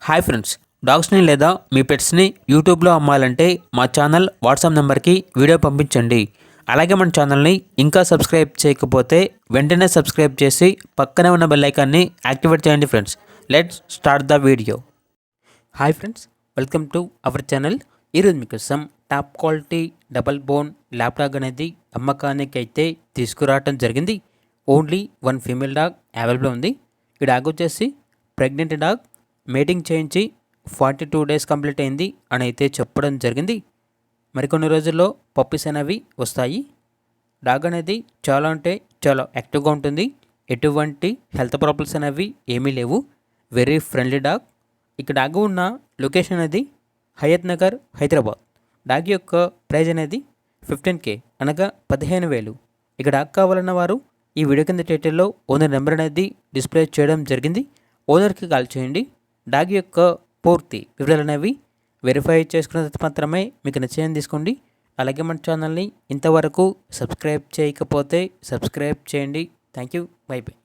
Hi friends, డాగ్స్ని లేదా మీ పెట్స్ని యూట్యూబ్లో అమ్మాలంటే మా ఛానల్ వాట్సాప్ నెంబర్కి వీడియో పంపించండి. అలాగే మన ఛానల్ని ఇంకా సబ్స్క్రైబ్ చేయకపోతే వెంటనే సబ్స్క్రైబ్ చేసి పక్కనే ఉన్న బెల్ ఐకాన్ని యాక్టివేట్ చేయండి friends. Let's start the video. Hi friends, welcome to our channel. ఈరోజు మీకోసం top quality double bone lab dog అనేది అమ్మకానికి అయితే తీసుకురావడం జరిగింది. Only one female dog available ఉంది. ఈ డాగ్ వచ్చేసి ప్రెగ్నెంట్ డాగ్, మేటింగ్ చేయించి 42 డేస్ కంప్లీట్ అయింది అని అయితే చెప్పడం జరిగింది. మరికొన్ని రోజుల్లో పప్పీస్ అనేవి వస్తాయి. డాగ్ అనేది చాలా అంటే చాలా యాక్టివ్గా ఉంటుంది. ఎటువంటి హెల్త్ ప్రాబ్లమ్స్ అనేవి ఏమీ లేవు. Very friendly dog. ఇక డాగ్ ఉన్న లొకేషన్ అనేది హయత్ నగర్, హైదరాబాద్. డాగ్ యొక్క ప్రైజ్ అనేది 15K అనగా 15,000. ఇక డాగ్ కావాలన్న వారు ఈ వీడియో కింద టైటిల్లో ఓనర్ నెంబర్ అనేది డిస్ప్లే చేయడం జరిగింది. ఓనర్కి కాల్ చేయండి. డాగ్ యొక్క పూర్తి వివరాలు అనేవి వెరిఫై చేసుకున్న తర్వాత మాత్రమే మీకు నిశ్చయం తీసుకోండి. అలాగే మన ఛానల్ని ఇంతవరకు సబ్స్క్రైబ్ చేయకపోతే సబ్స్క్రైబ్ చేయండి. Thank you. By by.